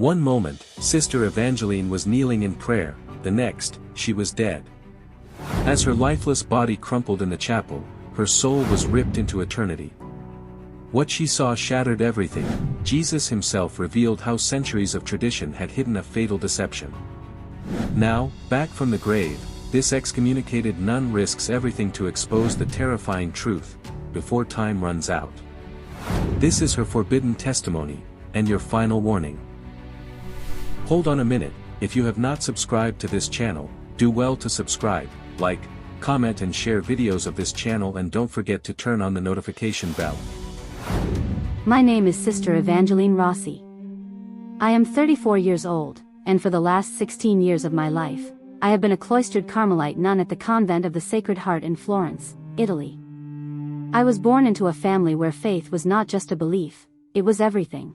One moment, Sister Evangeline was kneeling in prayer, the next, she was dead. As her lifeless body crumpled in the chapel, her soul was ripped into eternity. What she saw shattered everything. Jesus himself revealed how centuries of tradition had hidden a fatal deception. Now, back from the grave, this excommunicated nun risks everything to expose the terrifying truth, before time runs out. This is her forbidden testimony, and your final warning. Hold on a minute, if you have not subscribed to this channel, do well to subscribe, like, comment and share videos of this channel, and don't forget to turn on the notification bell. My name is Sister Evangeline Rossi. I am 34 years old, and for the last 16 years of my life, I have been a cloistered Carmelite nun at the Convent of the Sacred Heart in Florence, Italy. I was born into a family where faith was not just a belief, it was everything.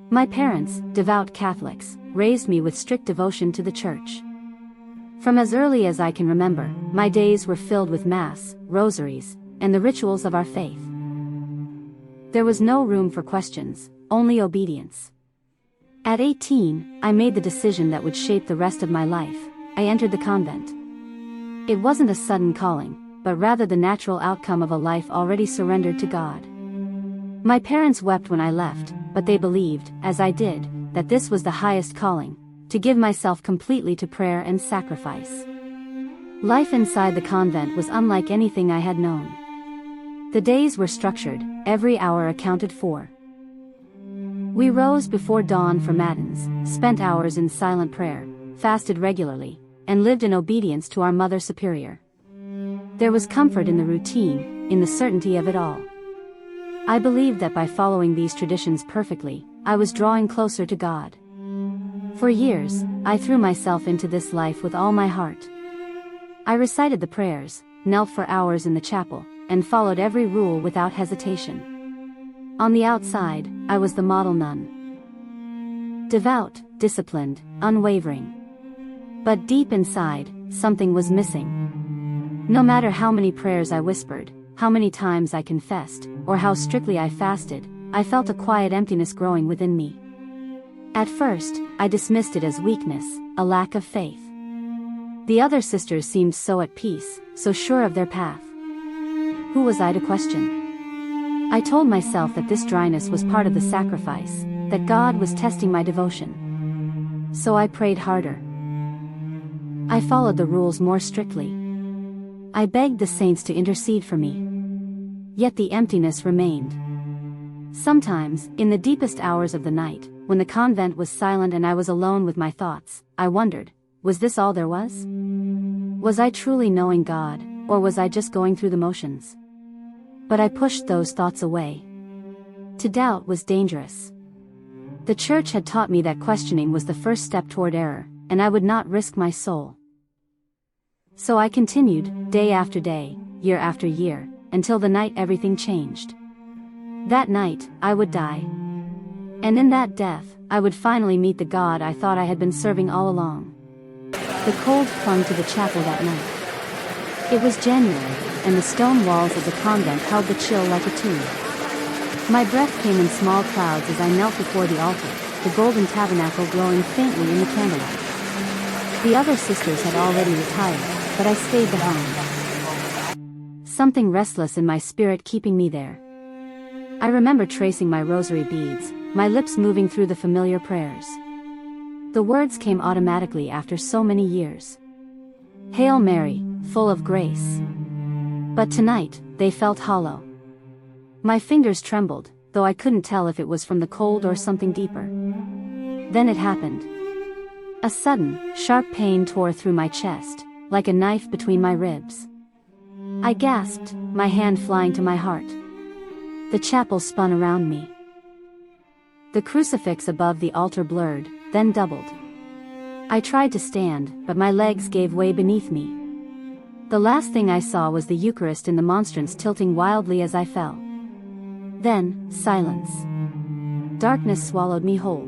My parents, devout Catholics, raised me with strict devotion to the Church. From as early as I can remember, my days were filled with Mass, rosaries, and the rituals of our faith. There was no room for questions, only obedience. At 18, I made the decision that would shape the rest of my life. I entered the convent. It wasn't a sudden calling, but rather the natural outcome of a life already surrendered to God. My parents wept when I left, but they believed, as I did, that this was the highest calling, to give myself completely to prayer and sacrifice. Life inside the convent was unlike anything I had known. The days were structured, every hour accounted for. We rose before dawn for matins, spent hours in silent prayer, fasted regularly, and lived in obedience to our Mother Superior. There was comfort in the routine, in the certainty of it all. I believed that by following these traditions perfectly, I was drawing closer to God. For years, I threw myself into this life with all my heart. I recited the prayers, knelt for hours in the chapel, and followed every rule without hesitation. On the outside, I was the model nun. Devout, disciplined, unwavering. But deep inside, something was missing. No matter how many prayers I whispered, how many times I confessed, or how strictly I fasted, I felt a quiet emptiness growing within me. At first, I dismissed it as weakness, a lack of faith. The other sisters seemed so at peace, so sure of their path. Who was I to question? I told myself that this dryness was part of the sacrifice, that God was testing my devotion. So I prayed harder. I followed the rules more strictly. I begged the saints to intercede for me. Yet the emptiness remained. Sometimes, in the deepest hours of the night, when the convent was silent and I was alone with my thoughts, I wondered, was this all there was? Was I truly knowing God, or was I just going through the motions? But I pushed those thoughts away. To doubt was dangerous. The Church had taught me that questioning was the first step toward error, and I would not risk my soul. So I continued, day after day, year after year, until the night everything changed. That night, I would die. And in that death, I would finally meet the God I thought I had been serving all along. The cold clung to the chapel that night. It was January, and the stone walls of the convent held the chill like a tomb. My breath came in small clouds as I knelt before the altar, the golden tabernacle glowing faintly in the candlelight. The other sisters had already retired, but I stayed behind. Something restless in my spirit keeping me there. I remember tracing my rosary beads, my lips moving through the familiar prayers. The words came automatically after so many years. Hail Mary, full of grace. But tonight, they felt hollow. My fingers trembled, though I couldn't tell if it was from the cold or something deeper. Then it happened. A sudden, sharp pain tore through my chest, like a knife between my ribs. I gasped, my hand flying to my heart. The chapel spun around me. The crucifix above the altar blurred, then doubled. I tried to stand, but my legs gave way beneath me. The last thing I saw was the Eucharist in the monstrance tilting wildly as I fell. Then, silence. Darkness swallowed me whole.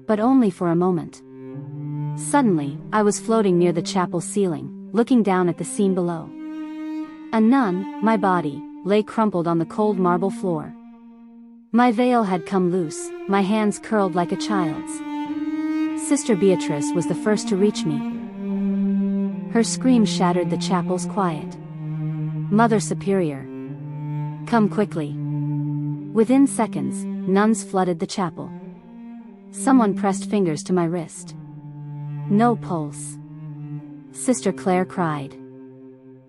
But only for a moment. Suddenly, I was floating near the chapel ceiling, looking down at the scene below. A nun, my body, lay crumpled on the cold marble floor. My veil had come loose, my hands curled like a child's. Sister Beatrice was the first to reach me. Her scream shattered the chapel's quiet. Mother Superior, come quickly. Within seconds, nuns flooded the chapel. Someone pressed fingers to my wrist. No pulse. Sister Claire cried.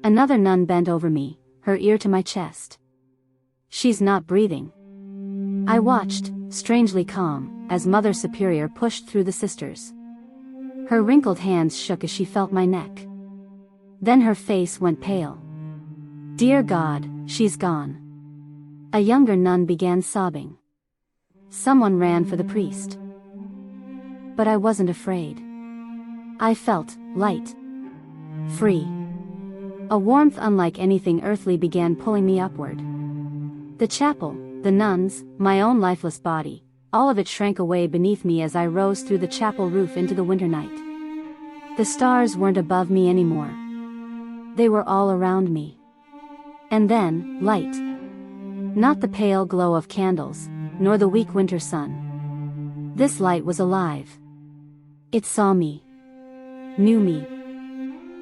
Another nun bent over me, her ear to my chest. She's not breathing. I watched, strangely calm, as Mother Superior pushed through the sisters. Her wrinkled hands shook as she felt my neck. Then her face went pale. Dear God, she's gone. A younger nun began sobbing. Someone ran for the priest. But I wasn't afraid. I felt light. Free. A warmth unlike anything earthly began pulling me upward. The chapel, the nuns, my own lifeless body, all of it shrank away beneath me as I rose through the chapel roof into the winter night. The stars weren't above me anymore. They were all around me. And then, light. Not the pale glow of candles, nor the weak winter sun. This light was alive. It saw me. Knew me.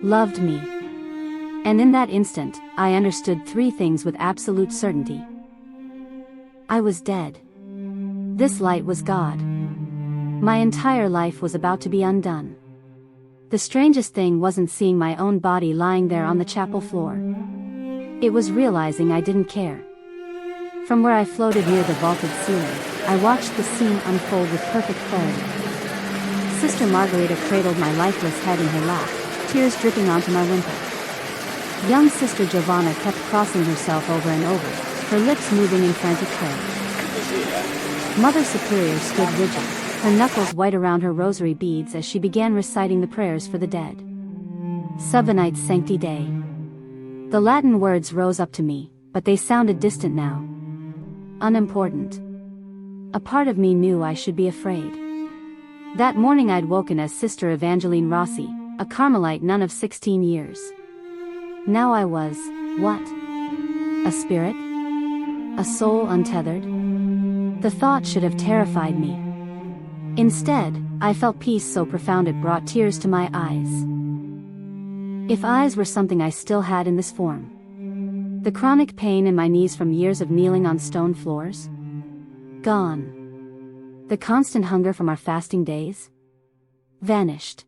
Loved me. And in that instant, I understood three things with absolute certainty. I was dead. This light was God. My entire life was about to be undone. The strangest thing wasn't seeing my own body lying there on the chapel floor. It was realizing I didn't care. From where I floated near the vaulted ceiling, I watched the scene unfold with perfect clarity. Sister Margarita cradled my lifeless head in her lap, tears dripping onto my wimple. Young Sister Giovanna kept crossing herself over and over, her lips moving in frantic prayer. Mother Superior stood rigid, her knuckles white around her rosary beads as she began reciting the prayers for the dead. Subvenite Sancti Dei. The Latin words rose up to me, but they sounded distant now. Unimportant. A part of me knew I should be afraid. That morning I'd woken as Sister Evangeline Rossi, a Carmelite nun of 16 years. Now I was, what? A spirit? A soul untethered? The thought should have terrified me. Instead, I felt peace so profound it brought tears to my eyes. If eyes were something I still had in this form. The chronic pain in my knees from years of kneeling on stone floors? Gone. The constant hunger from our fasting days? Vanished.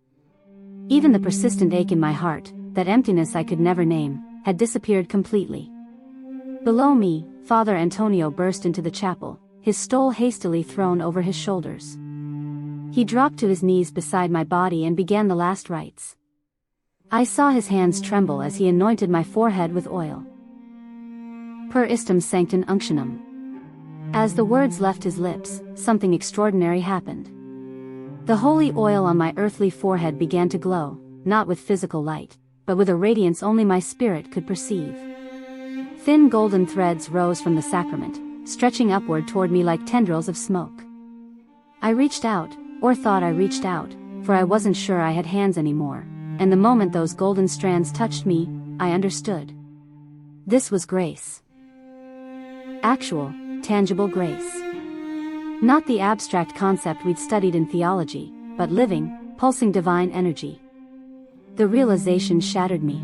Even the persistent ache in my heart, that emptiness I could never name, had disappeared completely. Below me, Father Antonio burst into the chapel, his stole hastily thrown over his shoulders. He dropped to his knees beside my body and began the last rites. I saw his hands tremble as he anointed my forehead with oil. Per istum sanctum unctionem. As the words left his lips, something extraordinary happened. The holy oil on my earthly forehead began to glow, not with physical light, but with a radiance only my spirit could perceive. Thin golden threads rose from the sacrament, stretching upward toward me like tendrils of smoke. I reached out, or thought I reached out, for I wasn't sure I had hands anymore, and the moment those golden strands touched me, I understood. This was grace. Actual, tangible grace. Not the abstract concept we'd studied in theology, but living, pulsing divine energy. The realization shattered me.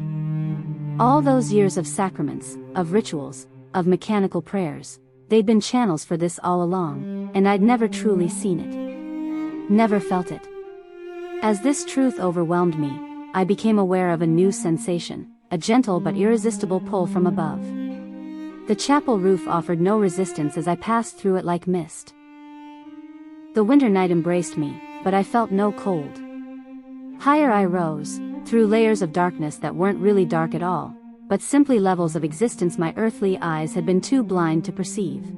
All those years of sacraments, of rituals, of mechanical prayers, they'd been channels for this all along, and I'd never truly seen it. Never felt it. As this truth overwhelmed me, I became aware of a new sensation, a gentle but irresistible pull from above. The chapel roof offered no resistance as I passed through it like mist. The winter night embraced me, but I felt no cold. Higher I rose, through layers of darkness that weren't really dark at all, but simply levels of existence my earthly eyes had been too blind to perceive.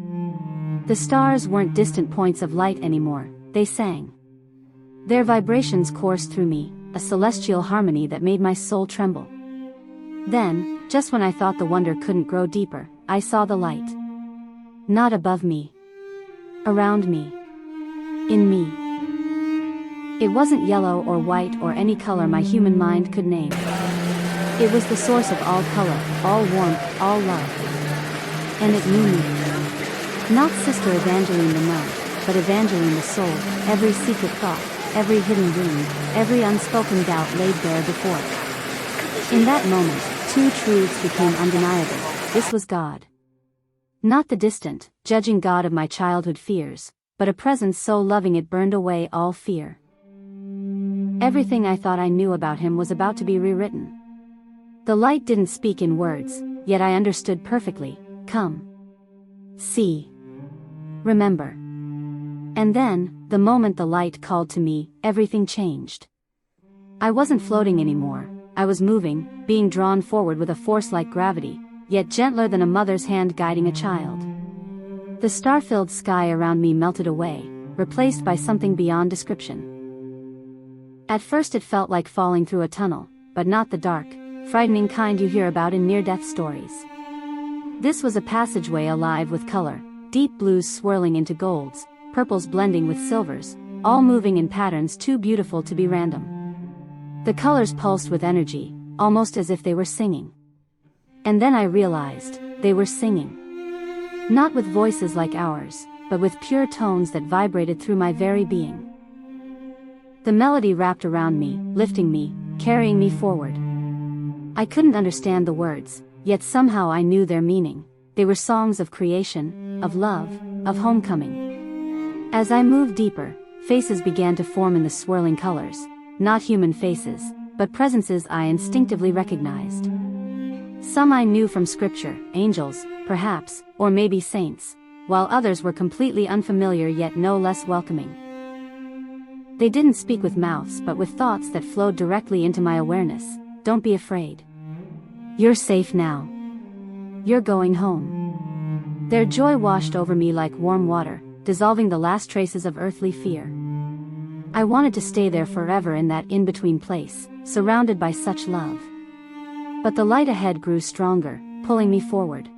The stars weren't distant points of light anymore, they sang. Their vibrations coursed through me, a celestial harmony that made my soul tremble. Then, just when I thought the wonder couldn't grow deeper, I saw the light. Not above me. Around me. In me. It wasn't yellow or white or any color my human mind could name. It was the source of all color, all warmth, all love. And it knew me. Not Sister Evangeline the nun, but Evangeline the soul, every secret thought, every hidden wound, every unspoken doubt laid bare before it. In that moment, two truths became undeniable. This was God. Not the distant, judging God of my childhood fears, but a presence so loving it burned away all fear. Everything I thought I knew about him was about to be rewritten. The light didn't speak in words, yet I understood perfectly. Come. See. Remember. And then, the moment the light called to me, everything changed. I wasn't floating anymore, I was moving, being drawn forward with a force like gravity, yet gentler than a mother's hand guiding a child. The star-filled sky around me melted away, replaced by something beyond description. At first it felt like falling through a tunnel, but not the dark, frightening kind you hear about in near-death stories. This was a passageway alive with color, deep blues swirling into golds, purples blending with silvers, all moving in patterns too beautiful to be random. The colors pulsed with energy, almost as if they were singing. And then I realized, they were singing. Not with voices like ours, but with pure tones that vibrated through my very being. The melody wrapped around me, lifting me, carrying me forward. I couldn't understand the words, yet somehow I knew their meaning. They were songs of creation, of love, of homecoming. As I moved deeper, faces began to form in the swirling colors, not human faces, but presences I instinctively recognized. Some I knew from scripture, angels, perhaps, or maybe saints, while others were completely unfamiliar yet no less welcoming. They didn't speak with mouths but with thoughts that flowed directly into my awareness. Don't be afraid. You're safe now. You're going home. Their joy washed over me like warm water, dissolving the last traces of earthly fear. I wanted to stay there forever in that in-between place, surrounded by such love. But the light ahead grew stronger, pulling me forward.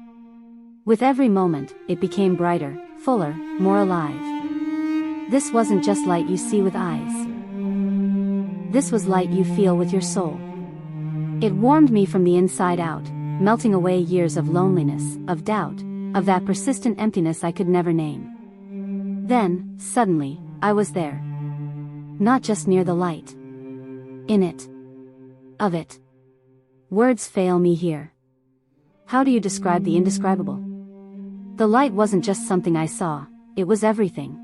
With every moment, it became brighter, fuller, more alive. This wasn't just light you see with eyes. This was light you feel with your soul. It warmed me from the inside out, melting away years of loneliness, of doubt, of that persistent emptiness I could never name. Then, suddenly, I was there. Not just near the light. In it. Of it. Words fail me here. How do you describe the indescribable? The light wasn't just something I saw, it was everything.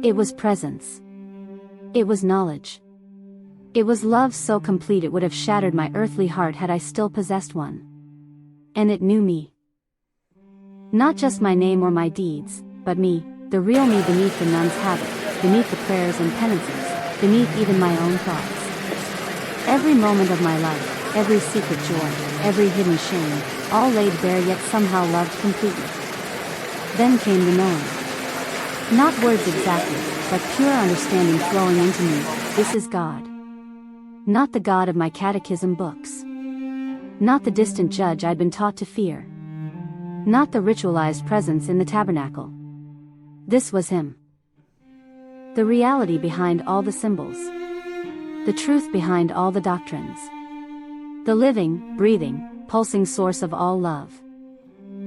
It was presence. It was knowledge. It was love so complete it would have shattered my earthly heart had I still possessed one. And it knew me. Not just my name or my deeds, but me, the real me beneath the nun's habit, beneath the prayers and penances, beneath even my own thoughts. Every moment of my life, every secret joy, every hidden shame, all laid bare yet somehow loved completely. Then came the knowing. Not words exactly, but pure understanding flowing into me. This is God. Not the God of my catechism books. Not the distant judge I'd been taught to fear. Not the ritualized presence in the tabernacle. This was him. The reality behind all the symbols. The truth behind all the doctrines. The living, breathing, pulsing source of all love.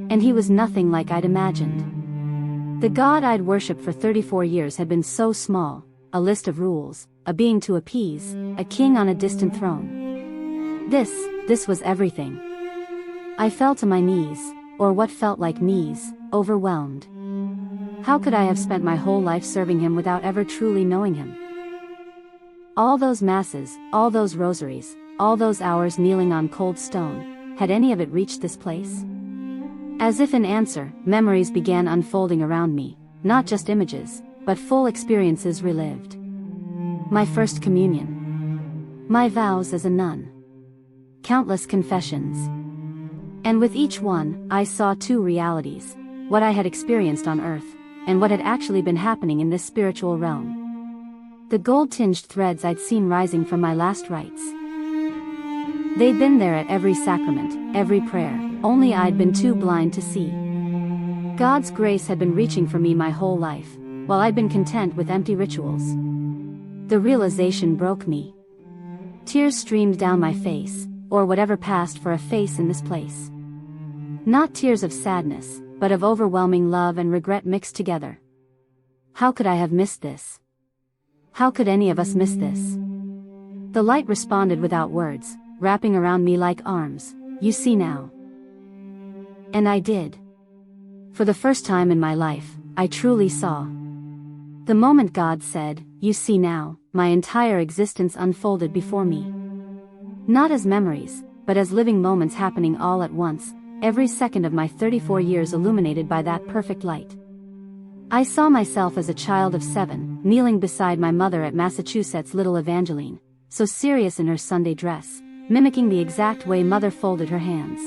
And he was nothing like I'd imagined. The God I'd worshipped for 34 years had been so small, a list of rules, a being to appease, a king on a distant throne. This was everything. I fell to my knees, or what felt like knees, overwhelmed. How could I have spent my whole life serving him without ever truly knowing him? All those masses, all those rosaries, all those hours kneeling on cold stone, had any of it reached this place? As if in answer, memories began unfolding around me, not just images, but full experiences relived. My first communion. My vows as a nun. Countless confessions. And with each one, I saw two realities, what I had experienced on earth, and what had actually been happening in this spiritual realm. The gold-tinged threads I'd seen rising from my last rites. They'd been there at every sacrament, every prayer, only I'd been too blind to see. God's grace had been reaching for me my whole life, while I'd been content with empty rituals. The realization broke me. Tears streamed down my face, or whatever passed for a face in this place. Not tears of sadness, but of overwhelming love and regret mixed together. How could I have missed this? How could any of us miss this? The light responded without words, wrapping around me like arms. You see now. And I did. For the first time in my life, I truly saw. The moment God said, "You see now," my entire existence unfolded before me. Not as memories, but as living moments happening all at once, every second of my 34 years illuminated by that perfect light. I saw myself as a child of 7, kneeling beside my mother at Massachusetts' little Evangeline, so serious in her Sunday dress, mimicking the exact way mother folded her hands.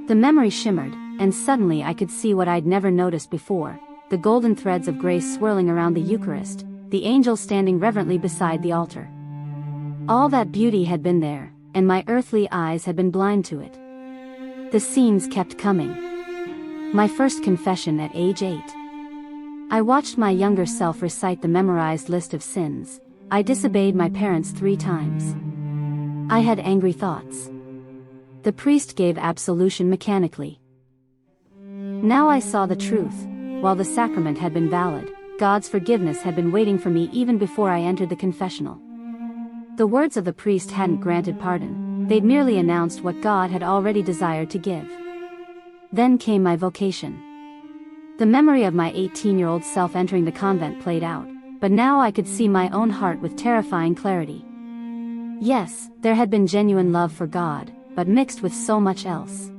The memory shimmered, and suddenly I could see what I'd never noticed before, the golden threads of grace swirling around the Eucharist, the angel standing reverently beside the altar. All that beauty had been there, and my earthly eyes had been blind to it. The scenes kept coming. My first confession at age 8. I watched my younger self recite the memorized list of sins. I disobeyed my parents 3 times. I had angry thoughts. The priest gave absolution mechanically. Now I saw the truth. While the sacrament had been valid, God's forgiveness had been waiting for me even before I entered the confessional. The words of the priest hadn't granted pardon, they'd merely announced what God had already desired to give. Then came my vocation. The memory of my 18-year-old self entering the convent played out, but now I could see my own heart with terrifying clarity. Yes, there had been genuine love for God, but mixed with so much else.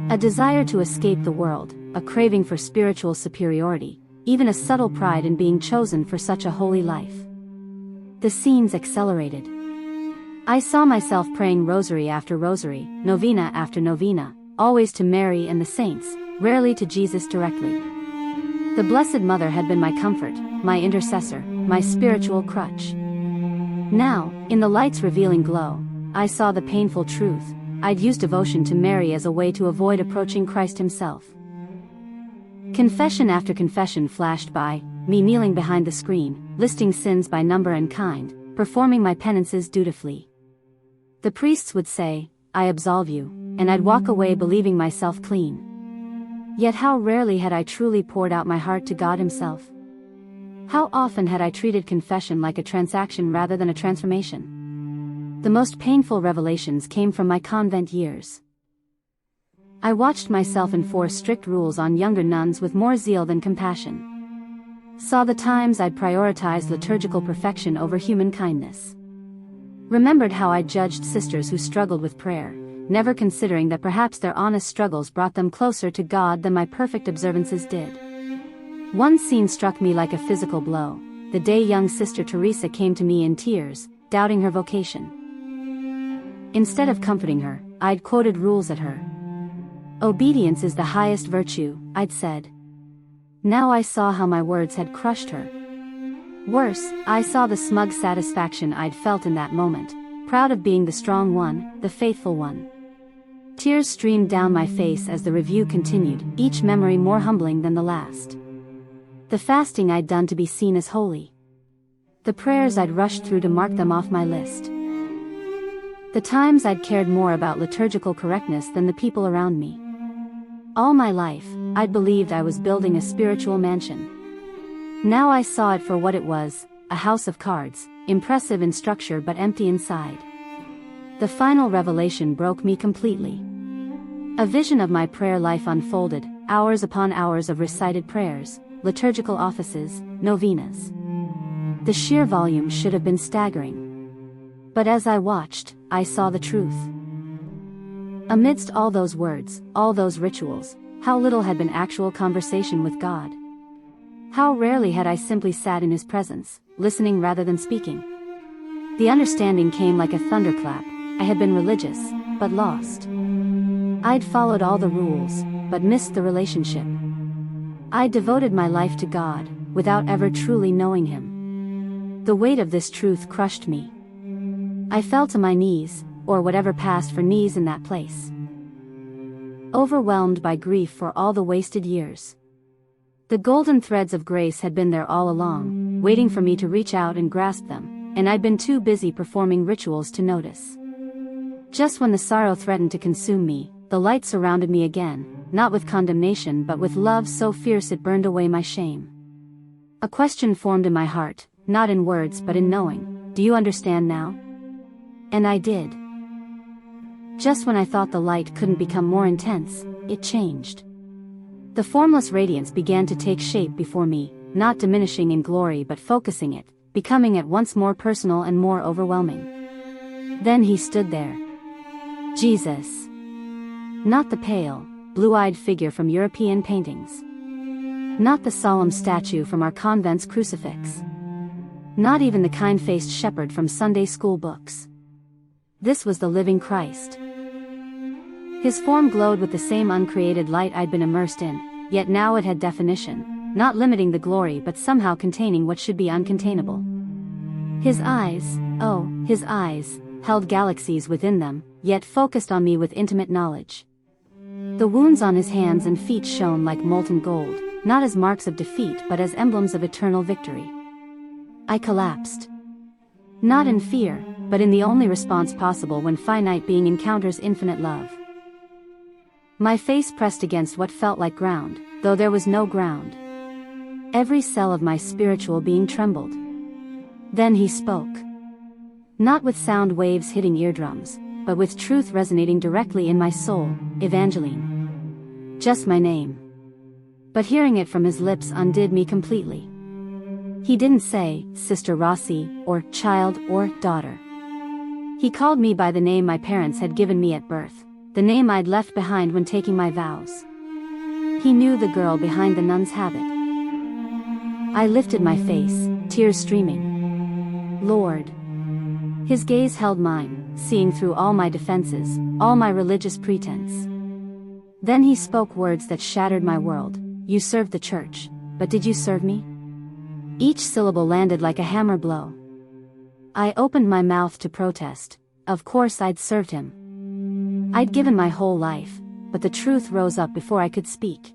A desire to escape the world, a craving for spiritual superiority, even a subtle pride in being chosen for such a holy life. The scenes accelerated. I saw myself praying rosary after rosary, novena after novena, always to Mary and the saints, rarely to Jesus directly. The Blessed Mother had been my comfort, my intercessor, my spiritual crutch. Now, in the light's revealing glow, I saw the painful truth. I'd used devotion to Mary as a way to avoid approaching Christ himself. Confession after confession flashed by, me kneeling behind the screen, listing sins by number and kind, performing my penances dutifully. The priests would say, "I absolve you," and I'd walk away believing myself clean. Yet how rarely had I truly poured out my heart to God himself? How often had I treated confession like a transaction rather than a transformation? The most painful revelations came from my convent years. I watched myself enforce strict rules on younger nuns with more zeal than compassion. Saw the times I'd prioritized liturgical perfection over human kindness. Remembered how I judged sisters who struggled with prayer, never considering that perhaps their honest struggles brought them closer to God than my perfect observances did. One scene struck me like a physical blow, the day young Sister Teresa came to me in tears, doubting her vocation. Instead of comforting her, I'd quoted rules at her. "Obedience is the highest virtue," I'd said. Now I saw how my words had crushed her. Worse, I saw the smug satisfaction I'd felt in that moment, proud of being the strong one, the faithful one. Tears streamed down my face as the review continued, each memory more humbling than the last. The fasting I'd done to be seen as holy. The prayers I'd rushed through to mark them off my list. The times I'd cared more about liturgical correctness than the people around me. All my life, I'd believed I was building a spiritual mansion. Now I saw it for what it was, a house of cards, impressive in structure but empty inside. The final revelation broke me completely. A vision of my prayer life unfolded, hours upon hours of recited prayers, liturgical offices, novenas. The sheer volume should have been staggering. But as I watched, I saw the truth. Amidst all those words, all those rituals, how little had been actual conversation with God. How rarely had I simply sat in his presence, listening rather than speaking. The understanding came like a thunderclap. I had been religious, but lost. I'd followed all the rules, but missed the relationship. I devoted my life to God, without ever truly knowing him. The weight of this truth crushed me. I fell to my knees, or whatever passed for knees in that place. Overwhelmed by grief for all the wasted years. The golden threads of grace had been there all along, waiting for me to reach out and grasp them, and I'd been too busy performing rituals to notice. Just when the sorrow threatened to consume me, the light surrounded me again, not with condemnation but with love so fierce it burned away my shame. A question formed in my heart, not in words but in knowing, do you understand now? And I did. Just when I thought the light couldn't become more intense, it changed. The formless radiance began to take shape before me, not diminishing in glory but focusing it, becoming at once more personal and more overwhelming. Then he stood there. Jesus. Not the pale, blue-eyed figure from European paintings. Not the solemn statue from our convent's crucifix. Not even the kind-faced shepherd from Sunday school books. This was the living Christ. His form glowed with the same uncreated light I'd been immersed in, yet now it had definition, not limiting the glory but somehow containing what should be uncontainable. His eyes, oh, his eyes, held galaxies within them, yet focused on me with intimate knowledge. The wounds on his hands and feet shone like molten gold, not as marks of defeat but as emblems of eternal victory. I collapsed. Not in fear, but in the only response possible when finite being encounters infinite love. My face pressed against what felt like ground, though there was no ground. Every cell of my spiritual being trembled. Then he spoke. Not with sound waves hitting eardrums, but with truth resonating directly in my soul, Evangeline. Just my name. But hearing it from his lips undid me completely. He didn't say, Sister Rossi, or child, or daughter. He called me by the name my parents had given me at birth, the name I'd left behind when taking my vows. He knew the girl behind the nun's habit. I lifted my face, tears streaming. Lord. His gaze held mine, seeing through all my defenses, all my religious pretense. Then he spoke words that shattered my world. You served the church, but did you serve me? Each syllable landed like a hammer blow. I opened my mouth to protest. Of course I'd served him. I'd given my whole life, but the truth rose up before I could speak.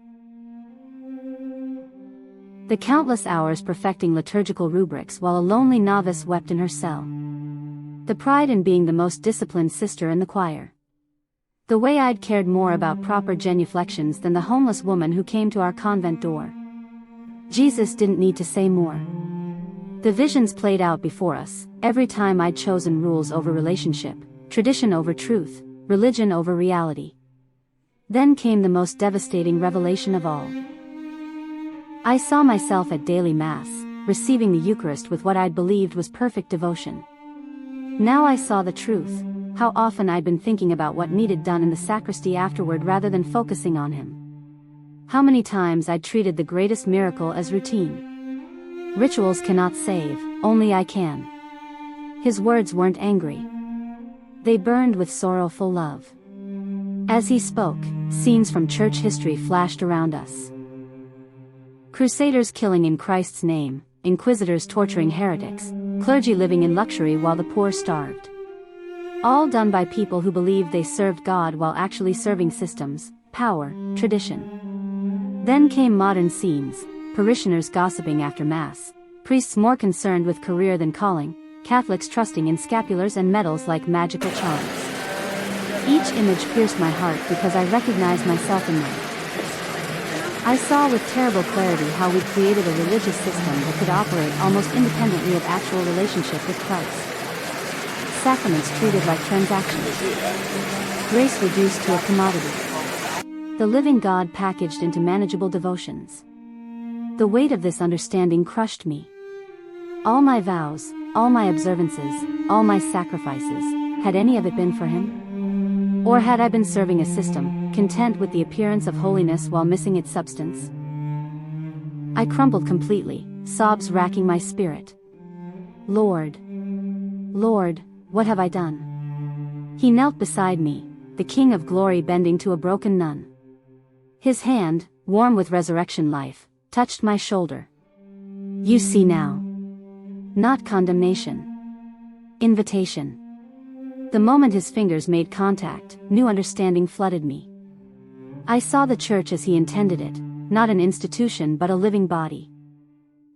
The countless hours perfecting liturgical rubrics while a lonely novice wept in her cell. The pride in being the most disciplined sister in the choir. The way I'd cared more about proper genuflections than the homeless woman who came to our convent door. Jesus didn't need to say more. The visions played out before us, every time I'd chosen rules over relationship, tradition over truth, religion over reality. Then came the most devastating revelation of all. I saw myself at daily Mass, receiving the Eucharist with what I'd believed was perfect devotion. Now I saw the truth, how often I'd been thinking about what needed done in the sacristy afterward rather than focusing on him. How many times I'd treated the greatest miracle as routine. Rituals cannot save, only I can. His words weren't angry. They burned with sorrowful love. As he spoke, scenes from church history flashed around us. Crusaders killing in Christ's name, inquisitors torturing heretics, clergy living in luxury while the poor starved. All done by people who believed they served God while actually serving systems, power, tradition. Then came modern scenes, parishioners gossiping after Mass, priests more concerned with career than calling, Catholics trusting in scapulars and medals like magical charms. Each image pierced my heart because I recognized myself in them. I saw with terrible clarity how we'd created a religious system that could operate almost independently of actual relationship with Christ. Sacraments treated like transactions. Grace reduced to a commodity. The living God packaged into manageable devotions. The weight of this understanding crushed me. All my vows, all my observances, all my sacrifices, had any of it been for him? Or had I been serving a system, content with the appearance of holiness while missing its substance? I crumbled completely, sobs racking my spirit. Lord, Lord, what have I done? He knelt beside me, the King of Glory bending to a broken nun. His hand, warm with resurrection life, touched my shoulder. You see now. Not condemnation. Invitation. The moment his fingers made contact, new understanding flooded me. I saw the church as he intended it, not an institution but a living body.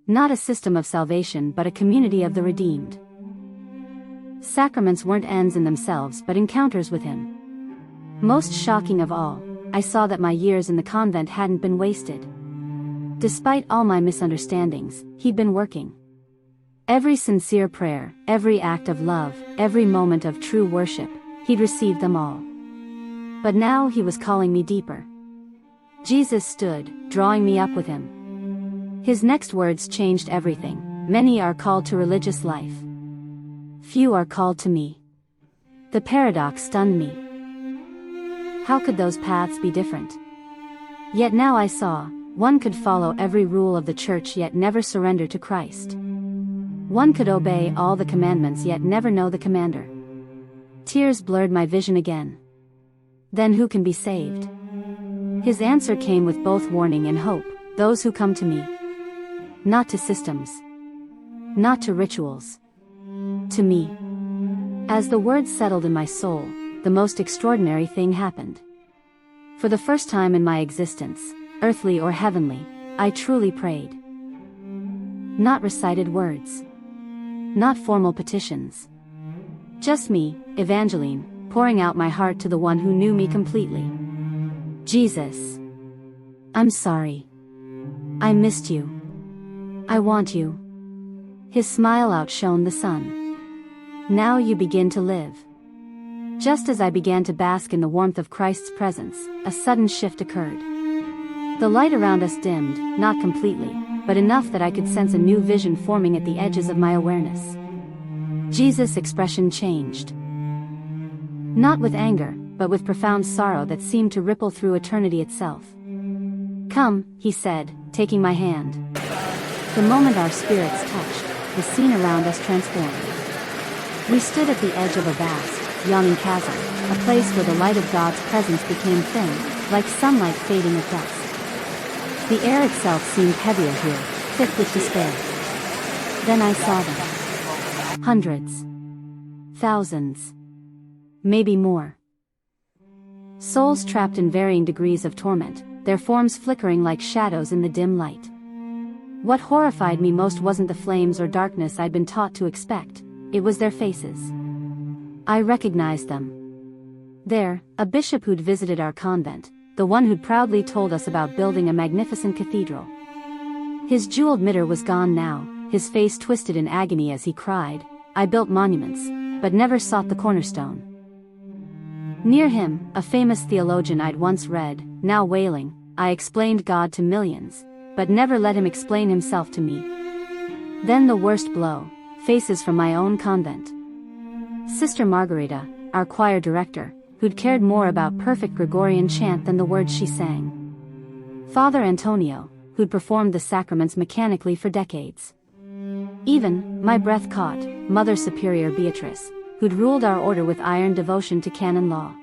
Not a system of salvation but a community of the redeemed. Sacraments weren't ends in themselves but encounters with him. Most shocking of all, I saw that my years in the convent hadn't been wasted. Despite all my misunderstandings, he'd been working. Every sincere prayer, every act of love, every moment of true worship, he'd received them all. But now he was calling me deeper. Jesus stood, drawing me up with him. His next words changed everything. Many are called to religious life. Few are called to me. The paradox stunned me. How could those paths be different? Yet now I saw, one could follow every rule of the church yet never surrender to Christ. One could obey all the commandments yet never know the commander. Tears blurred my vision again. Then who can be saved? His answer came with both warning and hope: those who come to me. Not to systems. Not to rituals. To me. As the words settled in my soul, the most extraordinary thing happened. For the first time in my existence, earthly or heavenly, I truly prayed. Not recited words. Not formal petitions. Just me, Evangeline, pouring out my heart to the one who knew me completely. Jesus. I'm sorry. I missed you. I want you. His smile outshone the sun. Now you begin to live. Just as I began to bask in the warmth of Christ's presence, a sudden shift occurred. The light around us dimmed, not completely, but enough that I could sense a new vision forming at the edges of my awareness. Jesus' expression changed. Not with anger, but with profound sorrow that seemed to ripple through eternity itself. Come, he said, taking my hand. The moment our spirits touched, the scene around us transformed. We stood at the edge of a vast, yawning chasm, a place where the light of God's presence became thin, like sunlight fading at dusk. The air itself seemed heavier here, thick with despair. Then I saw them. Hundreds. Thousands. Maybe more. Souls trapped in varying degrees of torment, their forms flickering like shadows in the dim light. What horrified me most wasn't the flames or darkness I'd been taught to expect, it was their faces. I recognized them. There, a bishop who'd visited our convent, the one who'd proudly told us about building a magnificent cathedral. His jeweled mitre was gone now, his face twisted in agony as he cried, "I built monuments, but never sought the cornerstone." Near him, a famous theologian I'd once read, now wailing, "I explained God to millions, but never let him explain himself to me." Then the worst blow, faces from my own convent. Sister Margarita, our choir director, who'd cared more about perfect Gregorian chant than the words she sang. Father Antonio, who'd performed the sacraments mechanically for decades. Even, my breath caught, Mother Superior Beatrice, who'd ruled our order with iron devotion to canon law.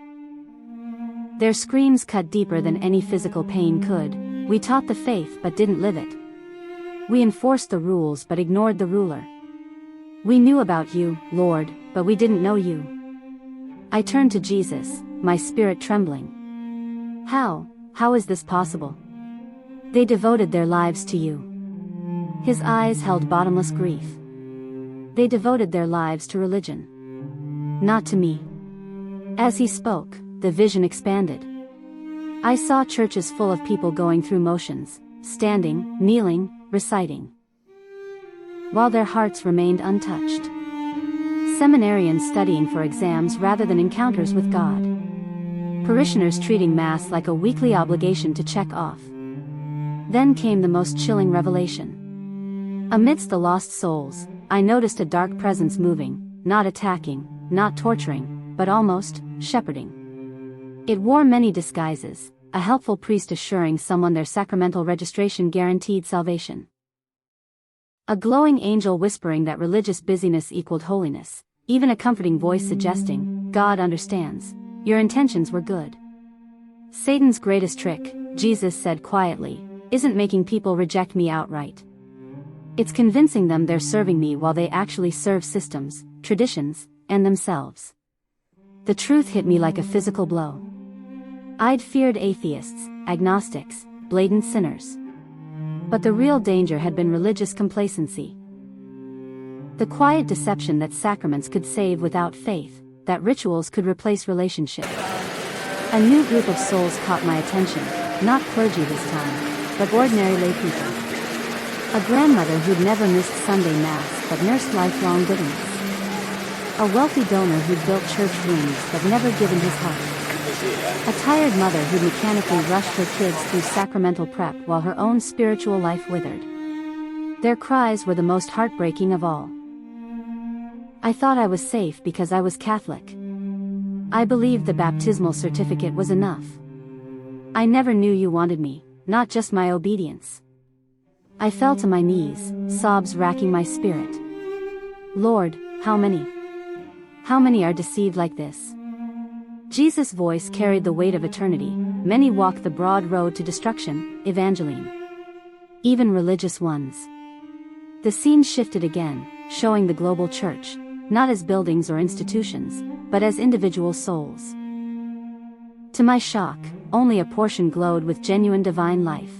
Their screams cut deeper than any physical pain could. We taught the faith but didn't live it. We enforced the rules but ignored the ruler. We knew about you, Lord, but we didn't know you. I turned to Jesus, my spirit trembling. How is this possible? They devoted their lives to you. His eyes held bottomless grief. They devoted their lives to religion. Not to me. As he spoke, the vision expanded. I saw churches full of people going through motions, standing, kneeling, reciting, while their hearts remained untouched. Seminarians studying for exams rather than encounters with God. Parishioners treating Mass like a weekly obligation to check off. Then came the most chilling revelation. Amidst the lost souls, I noticed a dark presence moving, not attacking, not torturing, but almost shepherding. It wore many disguises, a helpful priest assuring someone their sacramental registration guaranteed salvation. A glowing angel whispering that religious busyness equaled holiness, even a comforting voice suggesting, "God understands, your intentions were good." Satan's greatest trick, Jesus said quietly, isn't making people reject me outright. It's convincing them they're serving me while they actually serve systems, traditions, and themselves. The truth hit me like a physical blow. I'd feared atheists, agnostics, blatant sinners. But the real danger had been religious complacency. The quiet deception that sacraments could save without faith, that rituals could replace relationship. A new group of souls caught my attention, not clergy this time, but ordinary lay people. A grandmother who'd never missed Sunday Mass but nursed lifelong bitterness. A wealthy donor who'd built church rooms but never given his heart. A tired mother who'd mechanically rushed her kids through sacramental prep while her own spiritual life withered. Their cries were the most heartbreaking of all. I thought I was safe because I was Catholic. I believed the baptismal certificate was enough. I never knew you wanted me, not just my obedience. I fell to my knees, sobs racking my spirit. Lord, how many? How many are deceived like this? Jesus' voice carried the weight of eternity. Many walk the broad road to destruction, Evangeline. Even religious ones. The scene shifted again, showing the global church, not as buildings or institutions, but as individual souls. To my shock, only a portion glowed with genuine divine life.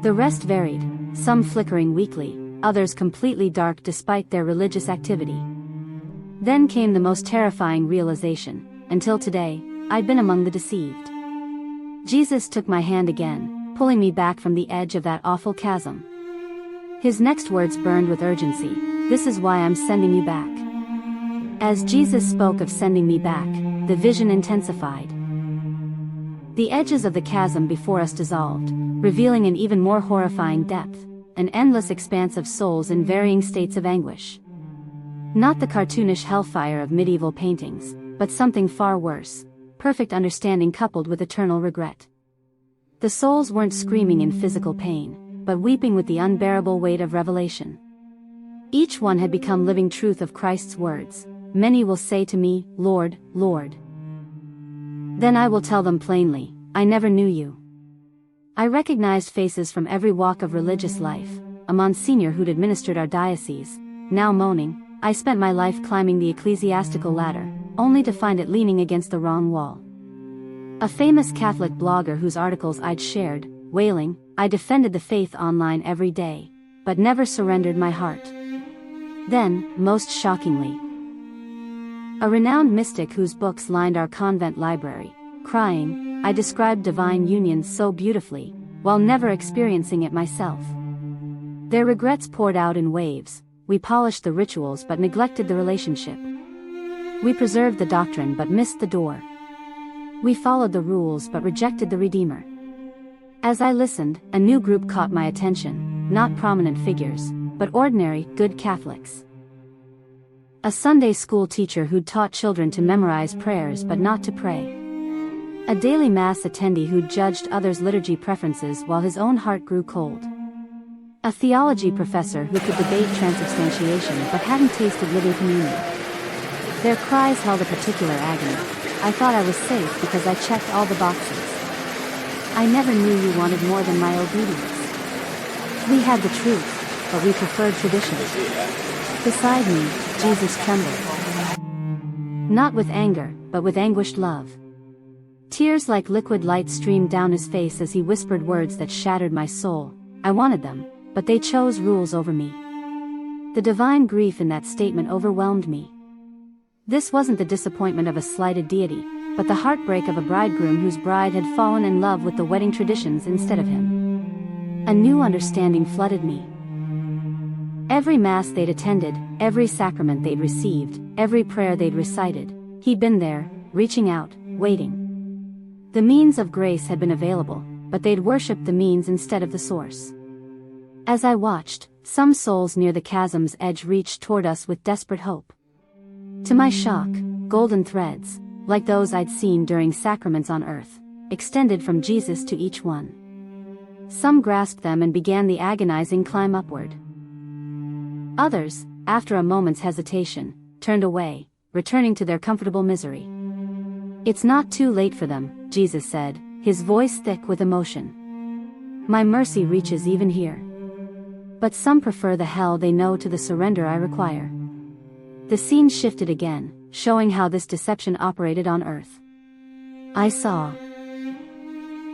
The rest varied, some flickering weakly, others completely dark despite their religious activity. Then came the most terrifying realization: until today, I'd been among the deceived. Jesus took my hand again, pulling me back from the edge of that awful chasm. His next words burned with urgency: "This is why I'm sending you back." As Jesus spoke of sending me back, the vision intensified. The edges of the chasm before us dissolved, revealing an even more horrifying depth, an endless expanse of souls in varying states of anguish. Not the cartoonish hellfire of medieval paintings, but something far worse: perfect understanding coupled with eternal regret. The souls weren't screaming in physical pain, but weeping with the unbearable weight of revelation. Each one had become living truth of Christ's words: "Many will say to me, Lord, Lord." Then I will tell them plainly, "I never knew you." I recognized faces from every walk of religious life: a Monsignor who'd administered our diocese, now moaning, "I spent my life climbing the ecclesiastical ladder, only to find it leaning against the wrong wall." A famous Catholic blogger whose articles I'd shared, wailing, "I defended the faith online every day, but never surrendered my heart." Then, most shockingly, a renowned mystic whose books lined our convent library, crying, "I described divine union so beautifully, while never experiencing it myself." Their regrets poured out in waves: "We polished the rituals but neglected the relationship. We preserved the doctrine but missed the door. We followed the rules but rejected the Redeemer." As I listened, a new group caught my attention: not prominent figures, but ordinary, good Catholics. A Sunday school teacher who'd taught children to memorize prayers but not to pray. A daily Mass attendee who'd judged others' liturgy preferences while his own heart grew cold. A theology professor who could debate transubstantiation but hadn't tasted living communion. Their cries held a particular agony. I thought I was safe because I checked all the boxes. I never knew you wanted more than my obedience. We had the truth, but we preferred tradition. Beside me, Jesus trembled. Not with anger, but with anguished love. Tears like liquid light streamed down his face as he whispered words that shattered my soul. I wanted them, but they chose rules over me. The divine grief in that statement overwhelmed me. This wasn't the disappointment of a slighted deity, but the heartbreak of a bridegroom whose bride had fallen in love with the wedding traditions instead of him. A new understanding flooded me. Every Mass they'd attended, every sacrament they'd received, every prayer they'd recited, he'd been there, reaching out, waiting. The means of grace had been available, but they'd worshipped the means instead of the source. As I watched, some souls near the chasm's edge reached toward us with desperate hope. To my shock, golden threads, like those I'd seen during sacraments on earth, extended from Jesus to each one. Some grasped them and began the agonizing climb upward. Others, after a moment's hesitation, turned away, returning to their comfortable misery. "It's not too late for them," Jesus said, his voice thick with emotion. "My mercy reaches even here. But some prefer the hell they know to the surrender I require." The scene shifted again, showing how this deception operated on earth. I saw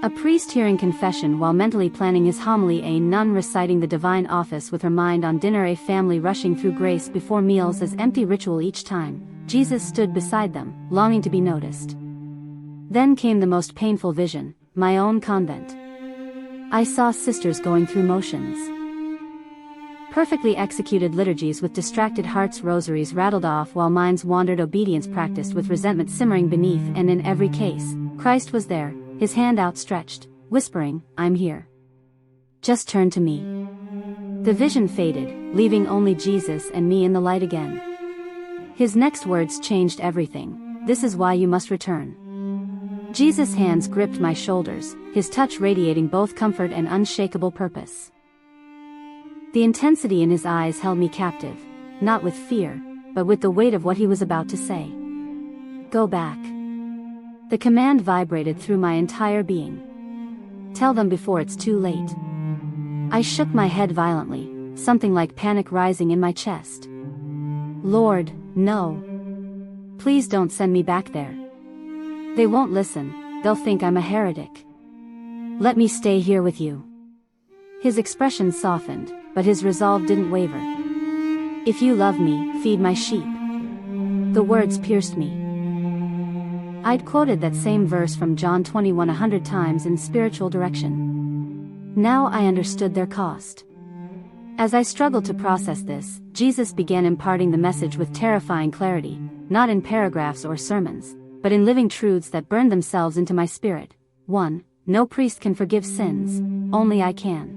a priest hearing confession while mentally planning his homily, a nun reciting the divine office with her mind on dinner, a family rushing through grace before meals as empty ritual each time. Jesus stood beside them, longing to be noticed. Then came the most painful vision, my own convent. I saw sisters going through motions. Perfectly executed liturgies with distracted hearts, rosaries rattled off while minds wandered, obedience practiced with resentment simmering beneath, and in every case, Christ was there, his hand outstretched, whispering, "I'm here. Just turn to me." The vision faded, leaving only Jesus and me in the light again. His next words changed everything. "This is why you must return." Jesus' hands gripped my shoulders, his touch radiating both comfort and unshakable purpose. The intensity in his eyes held me captive, not with fear, but with the weight of what he was about to say. "Go back." The command vibrated through my entire being. "Tell them before it's too late." I shook my head violently, something like panic rising in my chest. "Lord, no. Please don't send me back there. They won't listen, they'll think I'm a heretic. Let me stay here with you." His expression softened, but his resolve didn't waver. "If you love me, feed my sheep." The words pierced me. I'd quoted that same verse from John 21 100 times in spiritual direction. Now I understood their cost. As I struggled to process this, Jesus began imparting the message with terrifying clarity, not in paragraphs or sermons, but in living truths that burned themselves into my spirit. 1. No priest can forgive sins, only I can.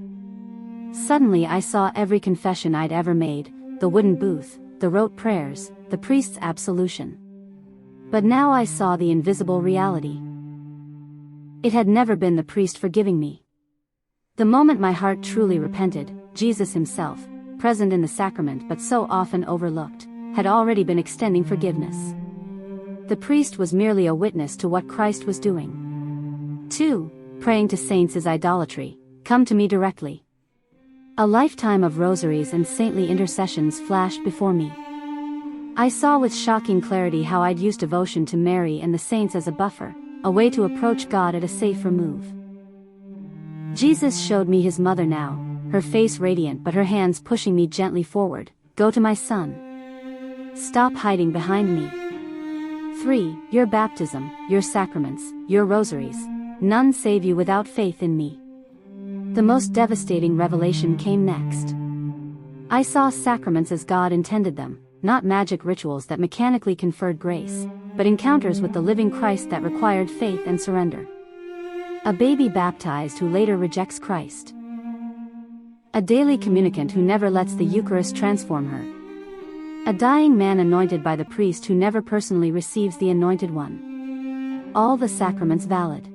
Suddenly I saw every confession I'd ever made, the wooden booth, the rote prayers, the priest's absolution. But now I saw the invisible reality. It had never been the priest forgiving me. The moment my heart truly repented, Jesus himself, present in the sacrament but so often overlooked, had already been extending forgiveness. The priest was merely a witness to what Christ was doing. 2. Praying to saints is idolatry. Come to me directly. A lifetime of rosaries and saintly intercessions flashed before me. I saw with shocking clarity how I'd used devotion to Mary and the saints as a buffer, a way to approach God at a safe remove. Jesus showed me his mother now, her face radiant but her hands pushing me gently forward. "Go to my son. Stop hiding behind me." 3. Your baptism, your sacraments, your rosaries, none save you without faith in me. The most devastating revelation came next. I saw sacraments as God intended them, not magic rituals that mechanically conferred grace, but encounters with the living Christ that required faith and surrender. A baby baptized who later rejects Christ. A daily communicant who never lets the Eucharist transform her. A dying man anointed by the priest who never personally receives the anointed one. All the sacraments valid.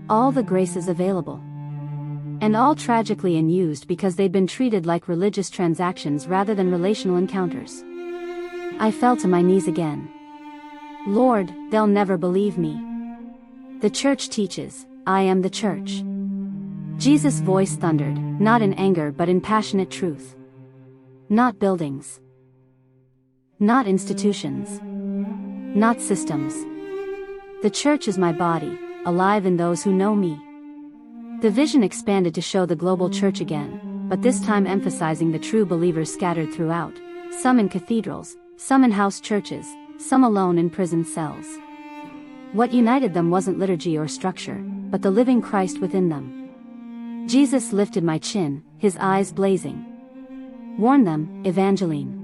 All the graces available. And all tragically unused because they'd been treated like religious transactions rather than relational encounters. I fell to my knees again. "Lord, they'll never believe me. The church teaches, I am the church." Jesus' voice thundered, not in anger but in passionate truth. Not buildings. Not institutions. Not systems. The church is my body, alive in those who know me. The vision expanded to show the global church again, but this time emphasizing the true believers scattered throughout, some in cathedrals, some in house churches, some alone in prison cells. What united them wasn't liturgy or structure, but the living Christ within them. Jesus lifted my chin, his eyes blazing. "Warn them, Evangeline.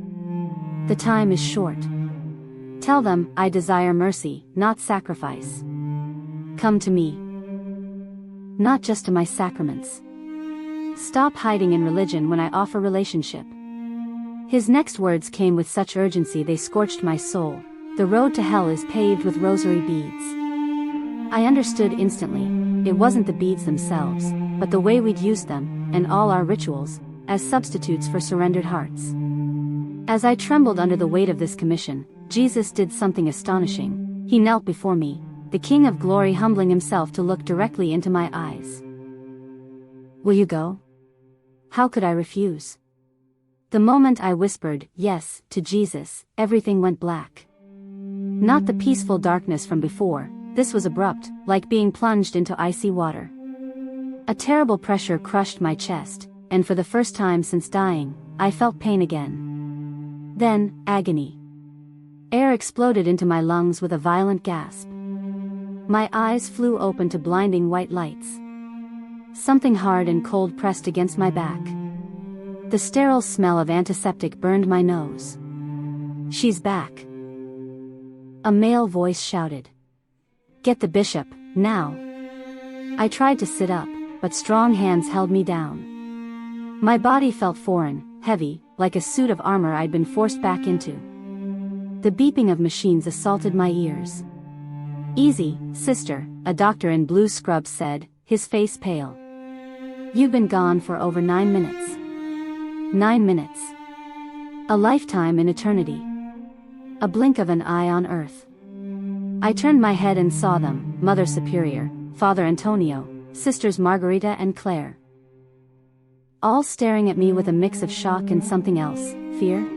The time is short. Tell them, I desire mercy, not sacrifice. Come to me. Not just to my sacraments. Stop hiding in religion when I offer relationship." His next words came with such urgency they scorched my soul. "The road to hell is paved with rosary beads." I understood instantly. It wasn't the beads themselves, but the way we'd used them, and all our rituals, as substitutes for surrendered hearts. As I trembled under the weight of this commission, Jesus did something astonishing. He knelt before me, the King of Glory humbling himself to look directly into my eyes. "Will you go?" How could I refuse? The moment I whispered yes to Jesus, everything went black. Not the peaceful darkness from before, this was abrupt, like being plunged into icy water. A terrible pressure crushed my chest, and for the first time since dying, I felt pain again. Then, agony. Air exploded into my lungs with a violent gasp. My eyes flew open to blinding white lights. Something hard and cold pressed against my back. The sterile smell of antiseptic burned my nose. "She's back," a male voice shouted. "Get the bishop, now." I tried to sit up, but strong hands held me down. My body felt foreign, heavy, like a suit of armor I'd been forced back into. The beeping of machines assaulted my ears. "Easy, sister," a doctor in blue scrubs said, his face pale. "You've been gone for over 9 minutes. 9 minutes. A lifetime in eternity. A blink of an eye on earth." I turned my head and saw them, Mother Superior, Father Antonio, Sisters Margarita and Claire. All staring at me with a mix of shock and something else, fear.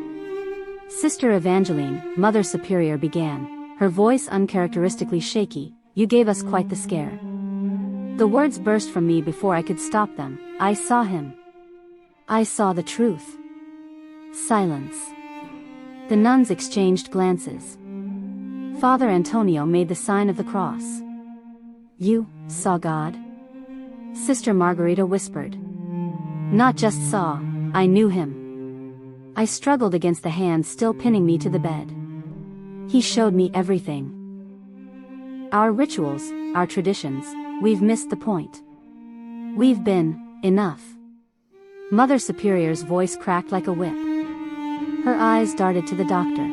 "Sister Evangeline," Mother Superior began, her voice uncharacteristically shaky, "you gave us quite the scare." The words burst from me before I could stop them. I saw him. I saw the truth. Silence. The nuns exchanged glances. Father Antonio made the sign of the cross. "You saw God?" Sister Margarita whispered. "Not just saw, I knew him." I struggled against the hand still pinning me to the bed. "He showed me everything. Our rituals, our traditions, we've missed the point. We've been, enough." Mother Superior's voice cracked like a whip. Her eyes darted to the doctor.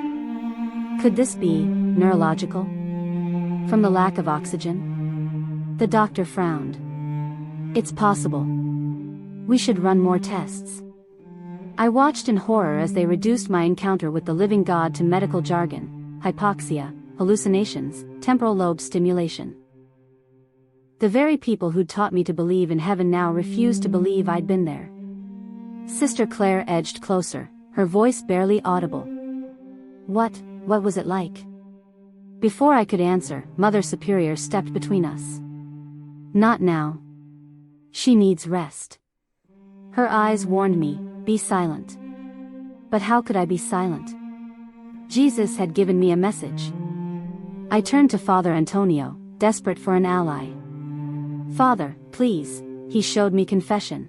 Could this be neurological? From the lack of oxygen? The doctor frowned. "It's possible. We should run more tests." I watched in horror as they reduced my encounter with the living God to medical jargon: hypoxia, hallucinations, temporal lobe stimulation. The very people who'd taught me to believe in heaven now refused to believe I'd been there. Sister Claire edged closer, her voice barely audible. What was it like?" Before I could answer, Mother Superior stepped between us. "Not now. She needs rest." Her eyes warned me, "Be silent." But how could I be silent? Jesus had given me a message. I turned to Father Antonio, desperate for an ally. "Father, please," he showed me confession.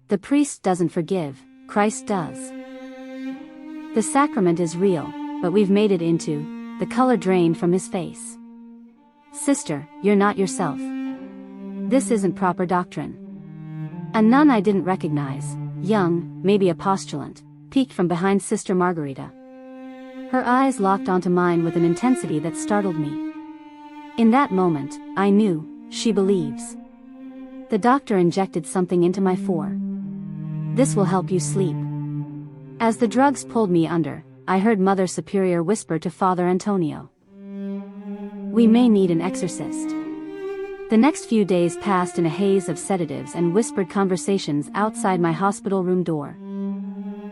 "The priest doesn't forgive, Christ does. The sacrament is real, but we've made it into..." The color drained from his face. "Sister, you're not yourself. This isn't proper doctrine." A nun I didn't recognize, young, maybe a postulant, peeked from behind Sister Margarita. Her eyes locked onto mine with an intensity that startled me. In that moment, I knew, she believes. The doctor injected something into my fore. "This will help you sleep." As the drugs pulled me under, I heard Mother Superior whisper to Father Antonio. "We may need an exorcist." The next few days passed in a haze of sedatives and whispered conversations outside my hospital room door.